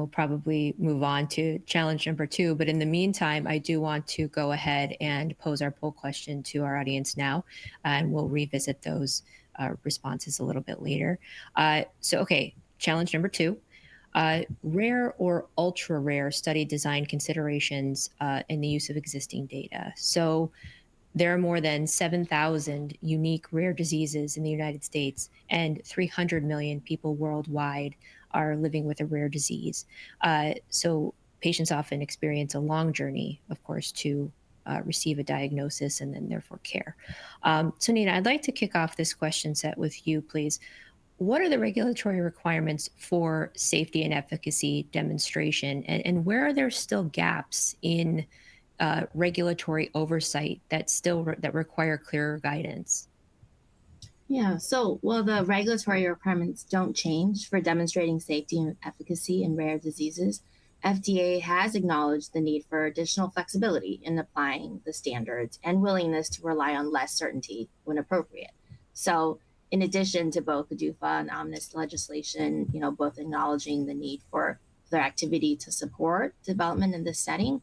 we'll probably move on to challenge number 2. But in the meantime, I do want to go ahead and pose our poll question to our audience now, and we'll revisit those responses a little bit later. Okay, challenge number 2. Rare or ultra rare study design considerations in the use of existing data. So there are more than 7,000 unique rare diseases in the United States, and 300 million people worldwide are living with a rare disease. So patients often experience a long journey, of course, to receive a diagnosis and then therefore care. So Nina, I'd like to kick off this question set with you, please. What are the regulatory requirements for safety and efficacy demonstration, and where are there still gaps in regulatory oversight that require clearer guidance? Yeah, so, well, the regulatory requirements don't change for demonstrating safety and efficacy in rare diseases. FDA has acknowledged the need for additional flexibility in applying the standards and willingness to rely on less certainty when appropriate. So, in addition to both the DUFA and Omnibus legislation, both acknowledging the need for their activity to support development in this setting,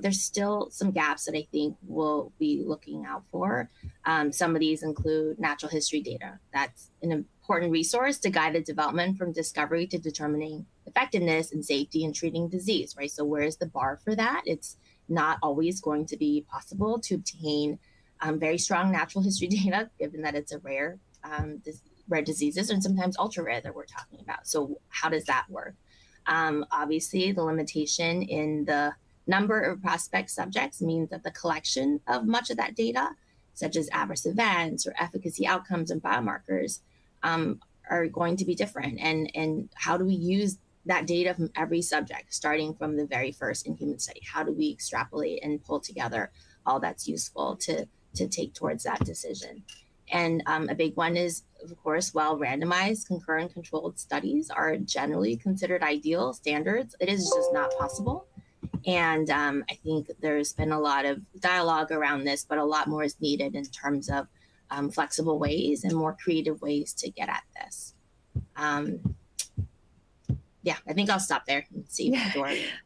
there's still some gaps that I think we'll be looking out for. Some of these include natural history data. That's an important resource to guide the development from discovery to determining effectiveness and safety in treating disease, right? So where is the bar for that? It's not always going to be possible to obtain very strong natural history data, given that it's a rare diseases and sometimes ultra rare that we're talking about. So how does that work? Obviously, the limitation in the number of prospect subjects means that the collection of much of that data, such as adverse events or efficacy outcomes and biomarkers, are going to be different. And how do we use that data from every subject, starting from the very first in-human study? How do we extrapolate and pull together all that's useful to take towards that decision? And a big one is, of course, while randomized concurrent controlled studies are generally considered ideal standards, it is just not possible. And I think there's been a lot of dialogue around this, but a lot more is needed in terms of flexible ways and more creative ways to get at this. Yeah, I think I'll stop there and see.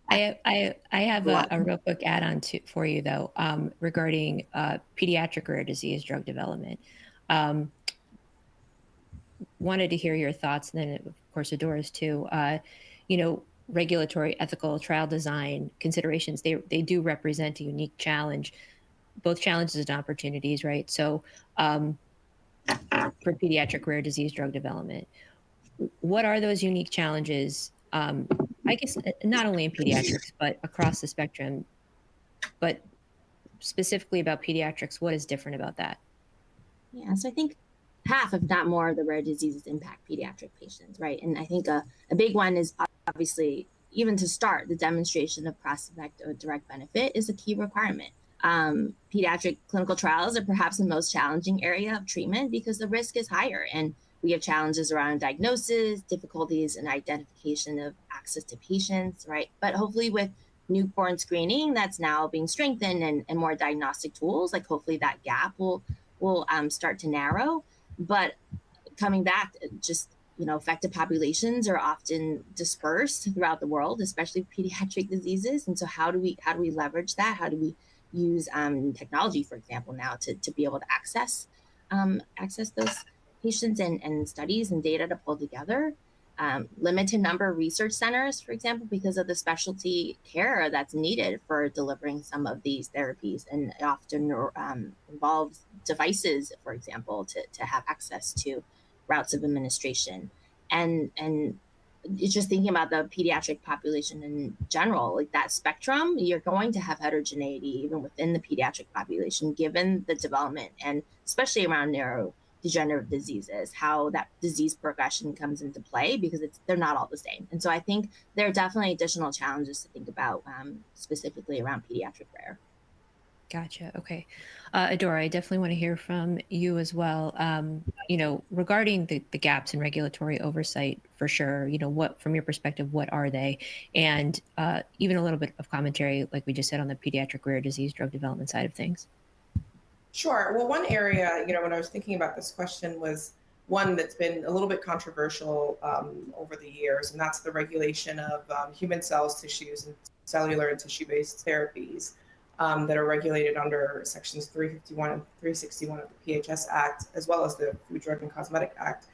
I have a real quick add-on for you, though, regarding pediatric rare disease drug development. Wanted to hear your thoughts, and then, of course, Adora's too. Regulatory, ethical, trial design considerations, they do represent a unique challenge, both challenges and opportunities, right? So for pediatric rare disease drug development, what are those unique challenges? I guess not only in pediatrics, but across the spectrum, but specifically about pediatrics, what is different about that? Yeah, so I think half, if not more, of the rare diseases impact pediatric patients, right? And I think a big one is obviously, even to start, the demonstration of prospect or direct benefit is a key requirement. Pediatric clinical trials are perhaps the most challenging area of treatment because the risk is higher, and we have challenges around diagnosis, difficulties in identification of access to patients, right? But hopefully with newborn screening that's now being strengthened and more diagnostic tools, like hopefully that gap will start to narrow. But coming back, just affected populations are often dispersed throughout the world, especially pediatric diseases. And so how do we leverage that? How do we use technology, for example, now to be able to access those patients and studies and data to pull together? Limited number of research centers, for example, because of the specialty care that's needed for delivering some of these therapies, and it often involves devices, for example, to have access to routes of administration. And it's just thinking about the pediatric population in general, like that spectrum, you're going to have heterogeneity even within the pediatric population, given the development and especially around neurodegenerative diseases, how that disease progression comes into play, because they're not all the same. And so I think there are definitely additional challenges to think about specifically around pediatric rare. Gotcha. Okay. Adora, I definitely want to hear from you as well. Regarding the gaps in regulatory oversight, for sure, from your perspective, what are they? And even a little bit of commentary, like we just said, on the pediatric rare disease drug development side of things. Sure. Well, one area, when I was thinking about this question was one that's been a little bit controversial over the years, and that's the regulation of human cells, tissues, and cellular and tissue-based therapies that are regulated under sections 351 and 361 of the PHS Act, as well as the Food, Drug, and Cosmetic Act.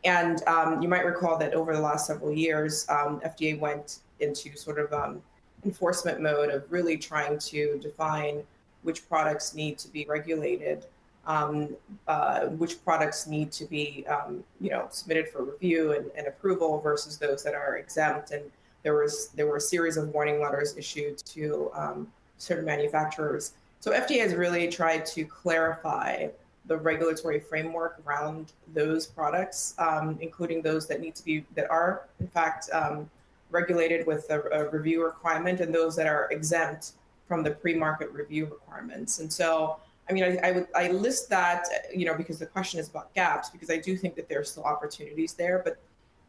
And you might recall that over the last several years, FDA went into sort of enforcement mode of really trying to define which products need to be regulated, which products need to be submitted for review and approval versus those that are exempt. And there were a series of warning letters issued to certain manufacturers. So FDA has really tried to clarify the regulatory framework around those products, including those that are in fact regulated with a review requirement, and those that are exempt from the pre-market review requirements. And so, I mean, I list that, because the question is about gaps, because I do think that there are still opportunities there, but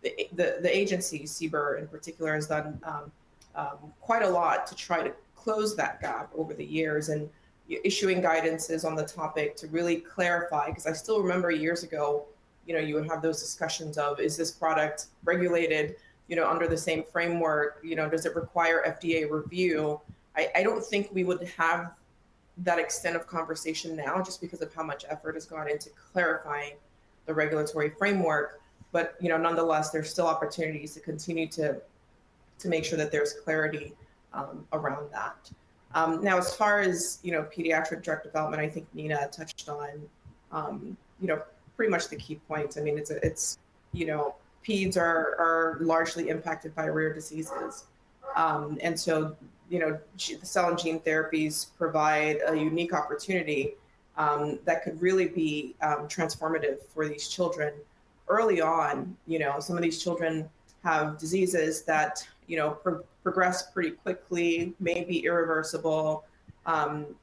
the agency, CBER in particular, has done quite a lot to try to close that gap over the years, and issuing guidances on the topic to really clarify, because I still remember years ago, you would have those discussions of, is this product regulated, under the same framework, does it require FDA review? I don't think we would have that extent of conversation now, just because of how much effort has gone into clarifying the regulatory framework. But nonetheless, there's still opportunities to continue to make sure that there's clarity around that. Now, as far as pediatric drug development, I think Nina touched on pretty much the key points. I mean, it's peds are largely impacted by rare diseases, and so the cell and gene therapies provide a unique opportunity that could really be transformative for these children early on. Some of these children have diseases that progress pretty quickly, may be irreversible,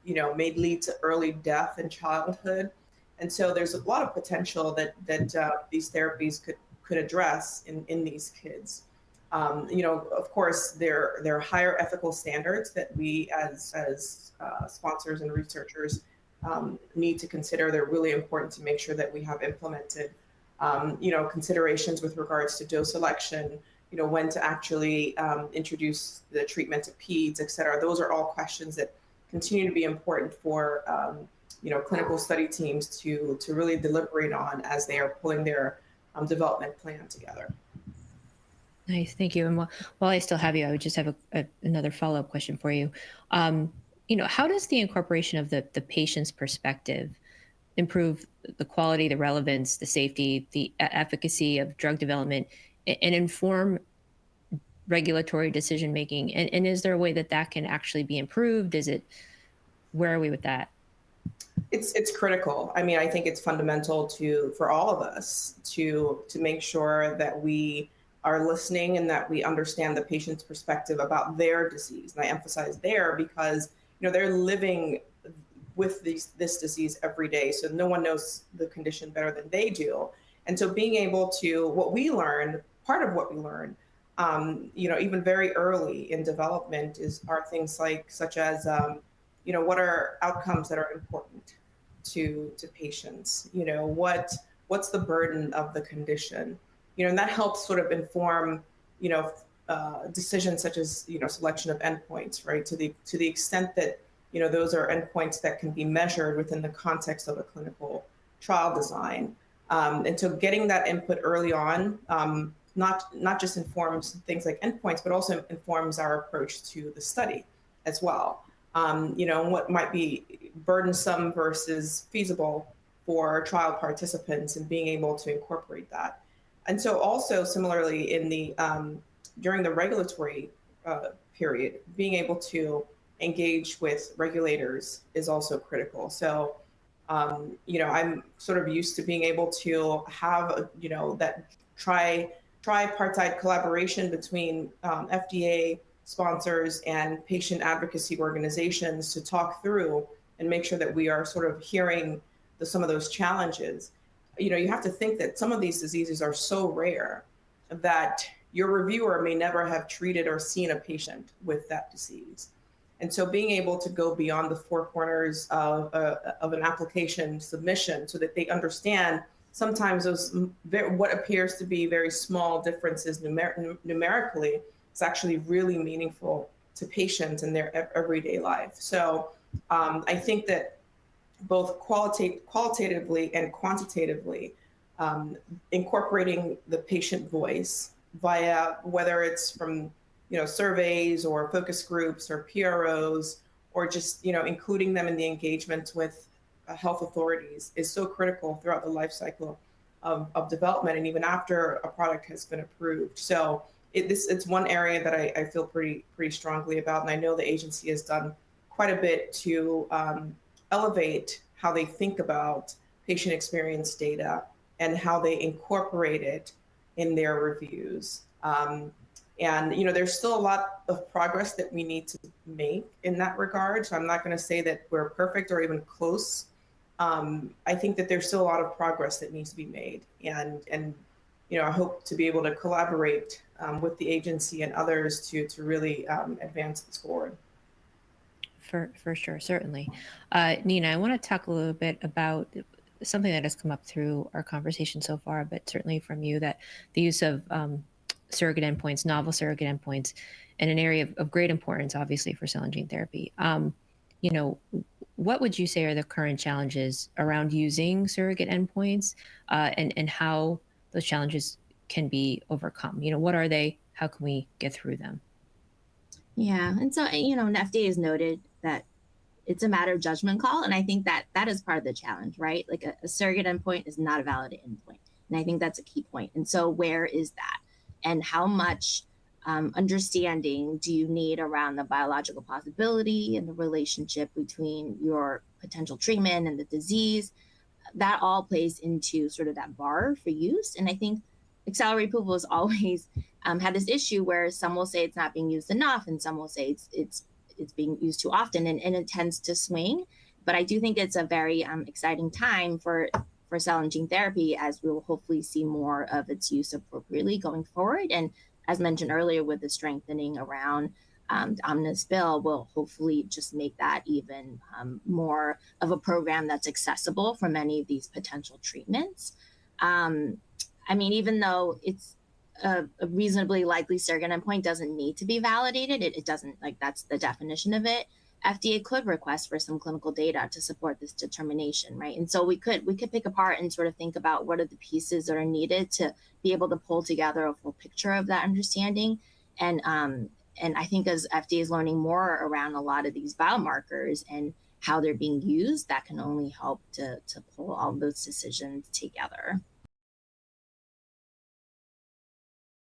may lead to early death in childhood. And so there's a lot of potential that these therapies could address in these kids. Of course, there are higher ethical standards that we as sponsors and researchers need to consider. They're really important to make sure that we have implemented, considerations with regards to dose selection, when to actually introduce the treatment to peds, et cetera. Those are all questions that continue to be important for clinical study teams to really deliberate on as they are pulling their development plan together. Nice, thank you. And while I still have you, I would just have another follow-up question for you. How does the incorporation of the patient's perspective improve the quality, the relevance, the safety, the efficacy of drug development, and inform regulatory decision making? And is there a way that can actually be improved? Where are we with that? It's critical. I mean, I think it's fundamental for all of us to make sure that we are listening and that we understand the patient's perspective about their disease. And I emphasize there because they're living with this disease every day, so no one knows the condition better than they do. And so being able to, part of what we learn, even very early in development are things such as what are outcomes that are important to patients? What's the burden of the condition? And that helps sort of inform, decisions such as, selection of endpoints, right? To the extent that, those are endpoints that can be measured within the context of a clinical trial design. And so getting that input early on, not just informs things like endpoints, but also informs our approach to the study as well. What might be burdensome versus feasible for trial participants, and being able to incorporate that. And so also similarly during the regulatory period, being able to engage with regulators is also critical. So, I'm sort of used to being able to have, that tripartite collaboration between FDA sponsors and patient advocacy organizations to talk through and make sure that we are sort of hearing some of those challenges. You have to think that some of these diseases are so rare that your reviewer may never have treated or seen a patient with that disease. And so being able to go beyond the four corners of an application submission so that they understand sometimes those what appears to be very small differences numerically is actually really meaningful to patients in their everyday life. So I think that both qualitatively and quantitatively, incorporating the patient voice via whether it's from surveys or focus groups or PROs, or just including them in the engagement with health authorities is so critical throughout the life cycle of development and even after a product has been approved. So it's one area that I feel pretty strongly about, and I know the agency has done quite a bit to elevate how they think about patient experience data and how they incorporate it in their reviews. And there's still a lot of progress that we need to make in that regard. So I'm not going to say that we're perfect or even close. I think that there's still a lot of progress that needs to be made, and I hope to be able to collaborate with the agency and others to really advance this forward. For sure, certainly. Nina, I want to talk a little bit about something that has come up through our conversation so far, but certainly from you, that the use of surrogate endpoints, novel surrogate endpoints, in an area of great importance, obviously, for cell and gene therapy. What would you say are the current challenges around using surrogate endpoints, and how those challenges can be overcome? What are they? How can we get through them? Yeah, and so and FDA has noted that it's a matter of judgment call, and I think that is part of the challenge, right? Like a surrogate endpoint is not a valid endpoint, and I think that's a key point. And so where is that, and how much understanding do you need around the biological possibility and the relationship between your potential treatment and the disease? That all plays into sort of that bar for use. And I think accelerated approval has always had this issue where some will say it's not being used enough, and some will say it's being used too often, and it tends to swing. But I do think it's a very exciting time for cell and gene therapy, as we will hopefully see more of its use appropriately going forward. And as mentioned earlier, with the strengthening around the omnibus bill, will hopefully just make that even more of a program that's accessible for many of these potential treatments. I mean, even though it's a reasonably likely surrogate endpoint doesn't need to be validated, it doesn't, like, that's the definition of it. FDA could request for some clinical data to support this determination, right? And so we could pick apart and sort of think about what are the pieces that are needed to be able to pull together a full picture of that understanding. And I think as FDA is learning more around a lot of these biomarkers and how they're being used, that can only help to pull all those decisions together.